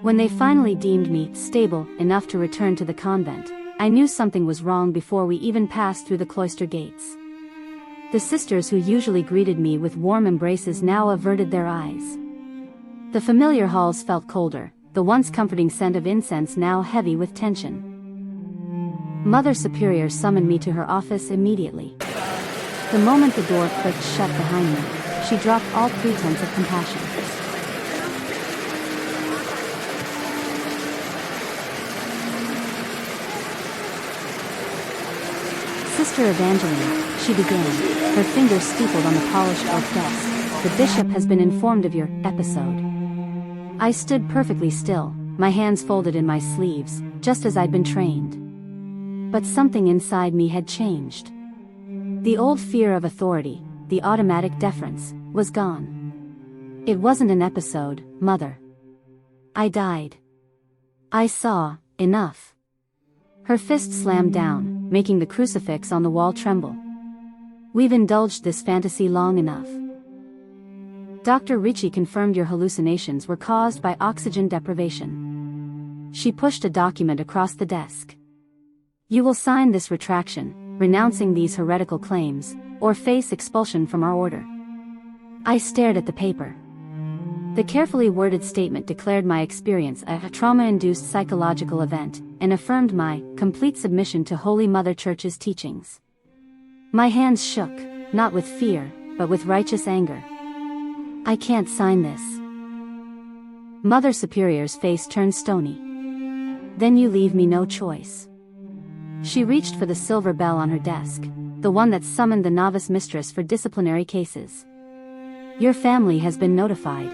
When they finally deemed me stable enough to return to the convent, I knew something was wrong before we even passed through the cloister gates. The sisters who usually greeted me with warm embraces now averted their eyes. The familiar halls felt colder, the once comforting scent of incense now heavy with tension. Mother Superior summoned me to her office immediately. The moment the door clicked shut behind me, she dropped all pretense of compassion. "Sister Evangeline," she began, her fingers steepled on the polished oak desk, "the bishop has been informed of your episode." I stood perfectly still, my hands folded in my sleeves, just as I'd been trained. But something inside me had changed. The old fear of authority, the automatic deference, was gone. "It wasn't an episode, Mother. I died. I saw enough." Her fist slammed down, making the crucifix on the wall tremble. "We've indulged this fantasy long enough. Dr. Ricci confirmed your hallucinations were caused by oxygen deprivation." She pushed a document across the desk. "You will sign this retraction, renouncing these heretical claims, or face expulsion from our order." I stared at the paper. The carefully worded statement declared my experience a trauma-induced psychological event, and affirmed my complete submission to Holy Mother Church's teachings. My hands shook, not with fear, but with righteous anger. I can't sign this. Mother Superior's face turned stony. Then you leave me no choice. She reached for the silver bell on her desk, the one that summoned the novice mistress for disciplinary cases. Your family has been notified.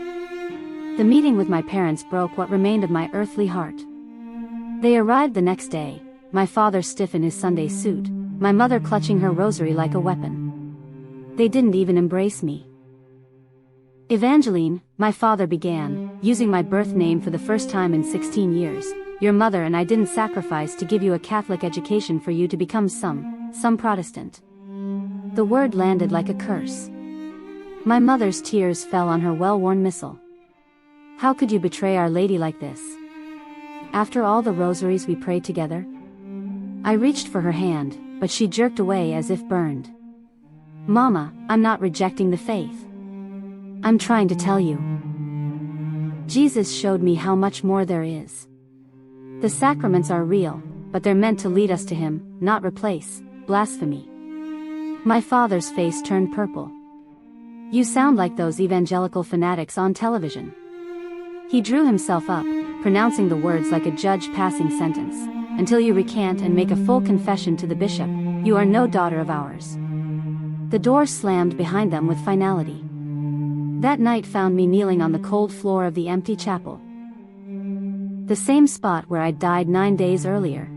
The meeting with my parents broke what remained of my earthly heart. They arrived the next day, my father stiff in his Sunday suit, my mother clutching her rosary like a weapon. They didn't even embrace me. Evangeline, my father began, using my birth name for the first time in 16 years, your mother and I didn't sacrifice to give you a Catholic education for you to become some Protestant. The word landed like a curse. My mother's tears fell on her well-worn missal. How could you betray Our Lady like this? After all the rosaries we prayed together? I reached for her hand, but she jerked away as if burned. Mama, I'm not rejecting the faith. I'm trying to tell you. Jesus showed me how much more there is. The sacraments are real, but they're meant to lead us to Him, not replace. Blasphemy. My father's face turned purple. You sound like those evangelical fanatics on television. He drew himself up, pronouncing the words like a judge passing sentence. Until you recant and make a full confession to the bishop, you are no daughter of ours. The door slammed behind them with finality. That night found me kneeling on the cold floor of the empty chapel. The same spot where I'd died 9 days earlier.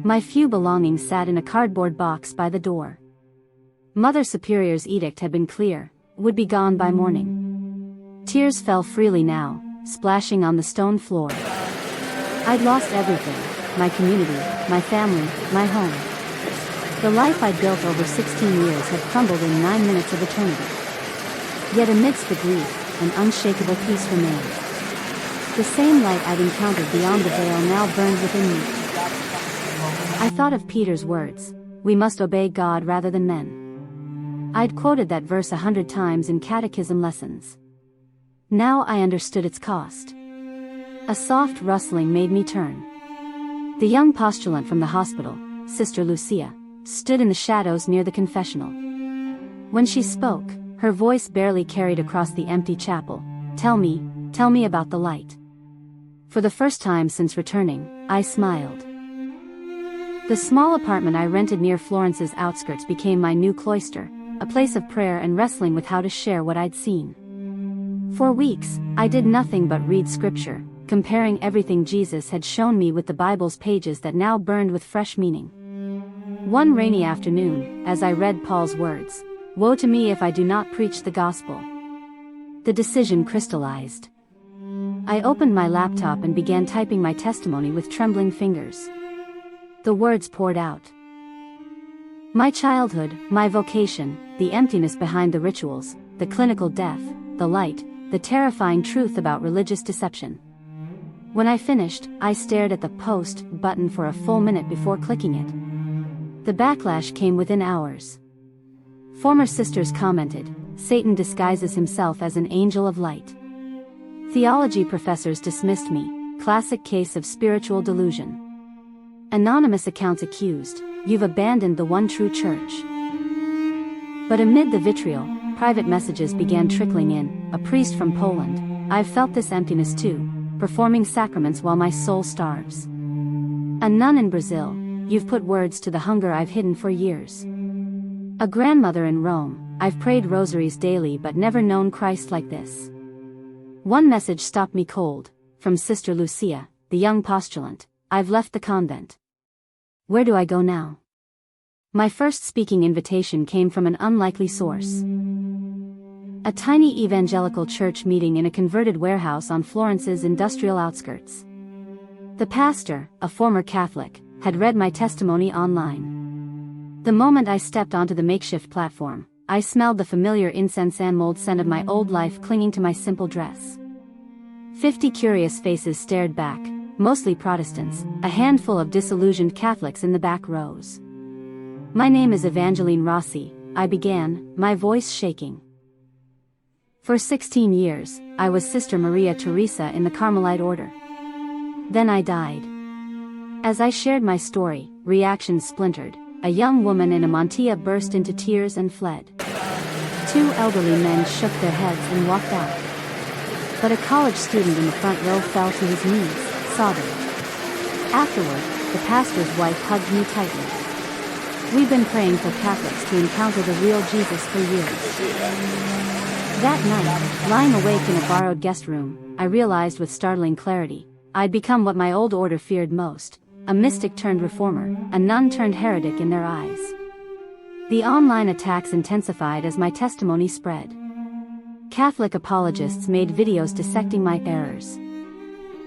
My few belongings sat in a cardboard box by the door. Mother Superior's edict had been clear, would be gone by morning. Tears fell freely now, splashing on the stone floor. I'd lost everything, my community, my family, my home. The life I'd built over 16 years had crumbled in 9 minutes of eternity. Yet amidst the grief, an unshakable peace remained. The same light I'd encountered beyond the veil now burned within me. I thought of Peter's words, we must obey God rather than men. I'd quoted that verse 100 times in catechism lessons. Now I understood its cost. A soft rustling made me turn. The young postulant from the hospital, Sister Lucia, stood in the shadows near the confessional. When she spoke, her voice barely carried across the empty chapel. Tell me about the light. For the first time since returning, I smiled. The small apartment I rented near Florence's outskirts became my new cloister, a place of prayer and wrestling with how to share what I'd seen. For weeks, I did nothing but read scripture, comparing everything Jesus had shown me with the Bible's pages that now burned with fresh meaning. One rainy afternoon, as I read Paul's words, "Woe to me if I do not preach the gospel," the decision crystallized. I opened my laptop and began typing my testimony with trembling fingers. The words poured out. My childhood, my vocation, the emptiness behind the rituals, the clinical death, the light, the terrifying truth about religious deception. When I finished, I stared at the post button for a full minute before clicking it. The backlash came within hours. Former sisters commented, Satan disguises himself as an angel of light. Theology professors dismissed me, classic case of spiritual delusion. Anonymous accounts accused, you've abandoned the one true church. But amid the vitriol, private messages began trickling in, a priest from Poland, I've felt this emptiness too, performing sacraments while my soul starves. A nun in Brazil, you've put words to the hunger I've hidden for years. A grandmother in Rome, I've prayed rosaries daily but never known Christ like this. One message stopped me cold, from Sister Lucia, the young postulant, I've left the convent. Where do I go now? My first speaking invitation came from an unlikely source. A tiny evangelical church meeting in a converted warehouse on Florence's industrial outskirts. The pastor, a former Catholic, had read my testimony online. The moment I stepped onto the makeshift platform, I smelled the familiar incense and mold scent of my old life clinging to my simple dress. 50 curious faces stared back, mostly Protestants, a handful of disillusioned Catholics in the back rows. My name is Evangeline Rossi, I began, my voice shaking. For 16 years, I was Sister Maria Teresa in the Carmelite order. Then I died. As I shared my story, reactions splintered. a young woman in a mantilla burst into tears and fled. 2 elderly men shook their heads and walked out. But a college student in the front row fell to his knees, sobbing. Afterward, the pastor's wife hugged me tightly. We've been praying for Catholics to encounter the real Jesus for years. That night, lying awake in a borrowed guest room, I realized with startling clarity, I'd become what my old order feared most, a mystic turned reformer, a nun turned heretic in their eyes. The online attacks intensified as my testimony spread. Catholic apologists made videos dissecting my errors.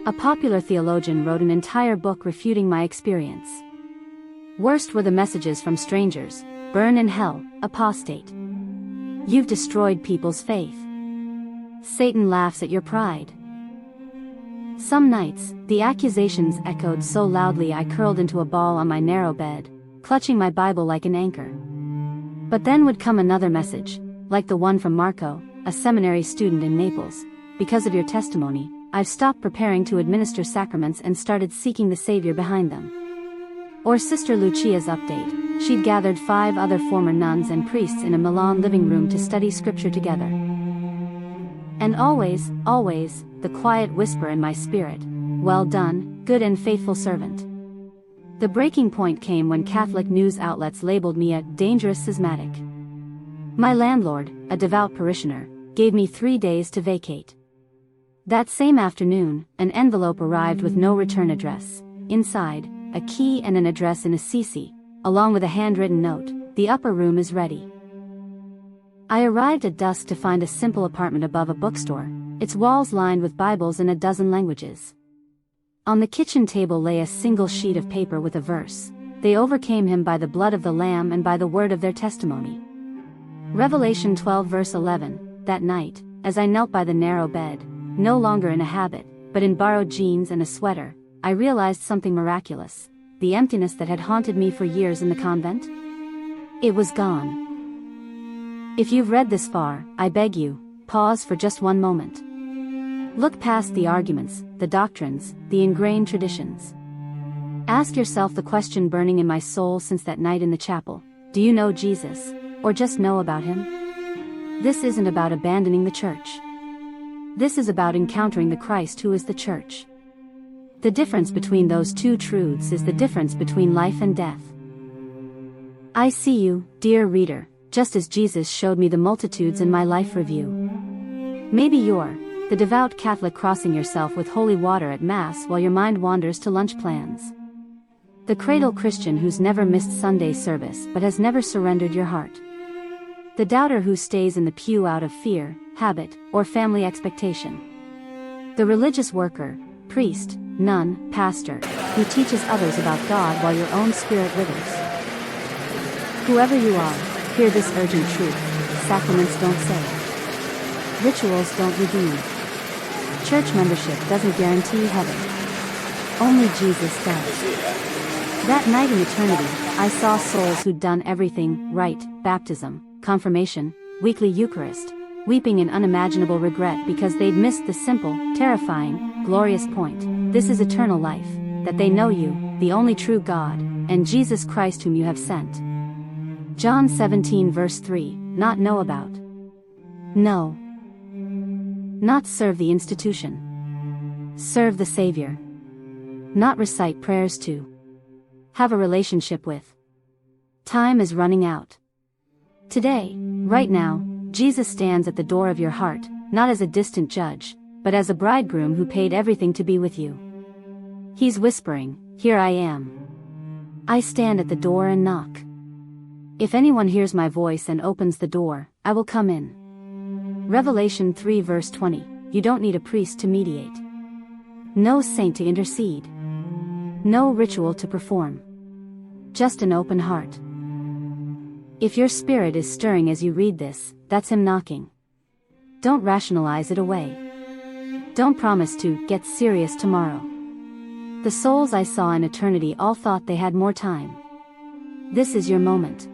A popular theologian wrote an entire book refuting my experience. Worst were the messages from strangers: burn in hell, apostate. You've destroyed people's faith. Satan laughs at your pride. Some nights, the accusations echoed so loudly I curled into a ball on my narrow bed, clutching my Bible like an anchor. But then would come another message, like the one from Marco, a seminary student in Naples. Because of your testimony, I've stopped preparing to administer sacraments and started seeking the Savior behind them. Or Sister Lucia's update: she'd gathered 5 other former nuns and priests in a Milan living room to study scripture together. And always, always, the quiet whisper in my spirit: well done, good and faithful servant. The breaking point came when Catholic news outlets labeled me a dangerous schismatic. My landlord, a devout parishioner, gave me 3 days to vacate. That same afternoon, an envelope arrived with no return address. Inside, a key and an address in Assisi, along with a handwritten note: the upper room is ready. I arrived at dusk to find a simple apartment above a bookstore, its walls lined with Bibles in a dozen languages. On the kitchen table lay a single sheet of paper with a verse: they overcame him by the blood of the Lamb and by the word of their testimony. Revelation 12 verse 11. That night, as I knelt by the narrow bed, no longer in a habit, but in borrowed jeans and a sweater, I realized something miraculous: the emptiness that had haunted me for years in the convent. It was gone. If you've read this far, I beg you, pause for just one moment. Look past the arguments, the doctrines, the ingrained traditions. Ask yourself the question burning in my soul since that night in the chapel: do you know Jesus, or just know about him? This isn't about abandoning the church. This is about encountering the Christ who is the church. The difference between those two truths is the difference between life and death. I see you, dear reader, just as Jesus showed me the multitudes in my life review. Maybe you're the devout Catholic crossing yourself with holy water at Mass while your mind wanders to lunch plans. The cradle Christian who's never missed Sunday service but has never surrendered your heart. The doubter who stays in the pew out of fear, habit, or family expectation. The religious worker, priest, nun, pastor, who teaches others about God while your own spirit withers. Whoever you are, hear this urgent truth: sacraments don't save. Rituals don't redeem. Church membership doesn't guarantee heaven. Only Jesus does. That night in eternity, I saw souls who'd done everything right: baptism, confirmation, weekly Eucharist, weeping in unimaginable regret because they'd missed the simple, terrifying, glorious point: this is eternal life, that they know you, the only true God, and Jesus Christ whom you have sent. John 17 verse 3, not know about. No. Not serve the institution. Serve the Savior. Not recite prayers to. Have a relationship with. Time is running out. Today, right now, Jesus stands at the door of your heart, not as a distant judge, but as a bridegroom who paid everything to be with you. He's whispering, "Here I am. I stand at the door and knock. If anyone hears my voice and opens the door, I will come in." Revelation 3 verse 20, you don't need a priest to mediate. No saint to intercede. No ritual to perform. Just an open heart. If your spirit is stirring as you read this, that's him knocking. Don't rationalize it away. Don't promise to get serious tomorrow. The souls I saw in eternity all thought they had more time. This is your moment.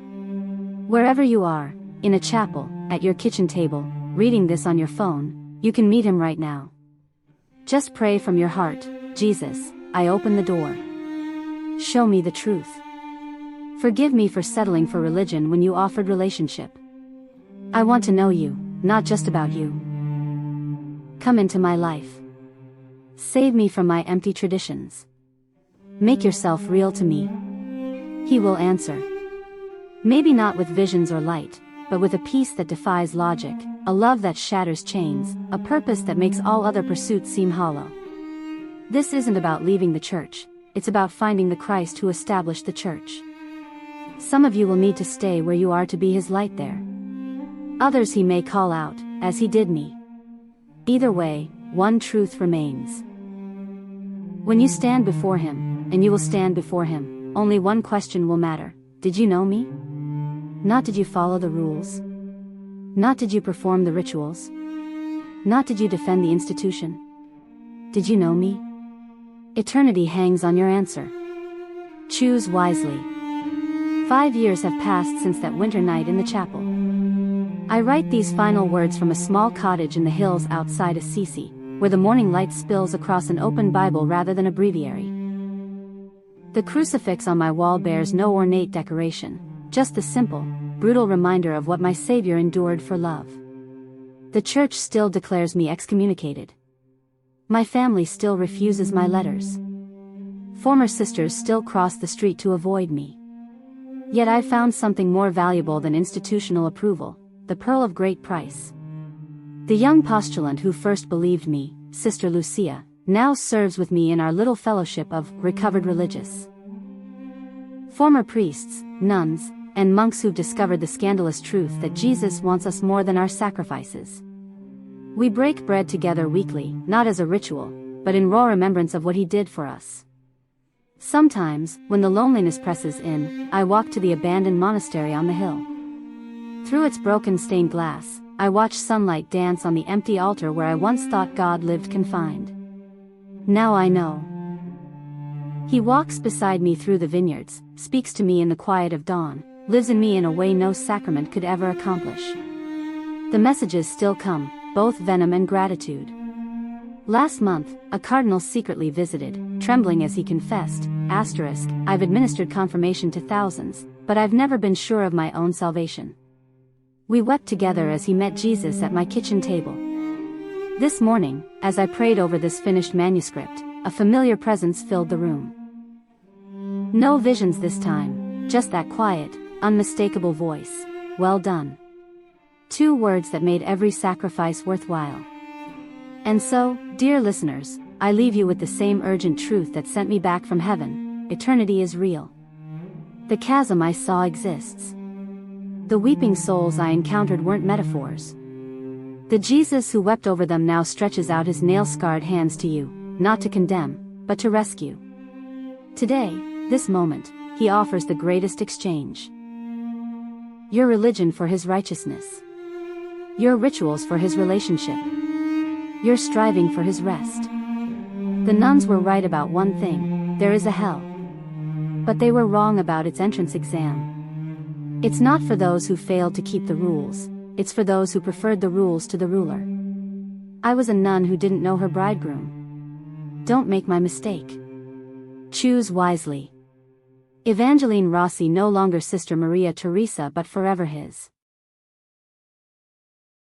Wherever you are, in a chapel, at your kitchen table, reading this on your phone, you can meet him right now. Just pray from your heart: Jesus, I open the door. Show me the truth. Forgive me for settling for religion when you offered relationship. I want to know you, not just about you. Come into my life. Save me from my empty traditions. Make yourself real to me. He will answer. Maybe not with visions or light, but with a peace that defies logic, a love that shatters chains, a purpose that makes all other pursuits seem hollow. This isn't about leaving the church, it's about finding the Christ who established the church. Some of you will need to stay where you are to be his light there. Others he may call out, as he did me. Either way, one truth remains. When you stand before him, and you will stand before him, only one question will matter. Did you know me? Not did you follow the rules? Not did you perform the rituals? Not did you defend the institution? Did you know me? Eternity hangs on your answer. Choose wisely. 5 years have passed since that winter night in the chapel. I write these final words from a small cottage in the hills outside Assisi, where the morning light spills across an open Bible rather than a breviary. The crucifix on my wall bears no ornate decoration, just the simple, brutal reminder of what my Savior endured for love. The church still declares me excommunicated. My family still refuses my letters. Former sisters still cross the street to avoid me. Yet I found something more valuable than institutional approval, the pearl of great price. The young postulant who first believed me, Sister Lucia, now serves with me in our little fellowship of recovered religious. Former priests, nuns, and monks who've discovered the scandalous truth that Jesus wants us more than our sacrifices. We break bread together weekly, not as a ritual, but in raw remembrance of what he did for us. Sometimes, when the loneliness presses in, I walk to the abandoned monastery on the hill. Through its broken stained glass, I watch sunlight dance on the empty altar where I once thought God lived confined. Now I know. He walks beside me through the vineyards, speaks to me in the quiet of dawn, lives in me in a way no sacrament could ever accomplish. The messages still come, both venom and gratitude. Last month, a cardinal secretly visited, trembling as he confessed, I've administered confirmation to thousands, but I've never been sure of my own salvation. We wept together as he met Jesus at my kitchen table. This morning, as I prayed over this finished manuscript, a familiar presence filled the room. No visions this time, just that quiet, unmistakable voice, well done. 2 words that made every sacrifice worthwhile. And so, dear listeners, I leave you with the same urgent truth that sent me back from heaven: eternity is real. The chasm I saw exists. The weeping souls I encountered weren't metaphors. The Jesus who wept over them now stretches out his nail-scarred hands to you, not to condemn, but to rescue. Today, this moment, he offers the greatest exchange. Your religion for his righteousness. Your rituals for his relationship. Your striving for his rest. The nuns were right about one thing: there is a hell. But they were wrong about its entrance exam. It's not for those who failed to keep the rules, it's for those who preferred the rules to the ruler. I was a nun who didn't know her bridegroom. Don't make my mistake. Choose wisely. Evangeline Rossi, no longer Sister Maria Teresa but forever his.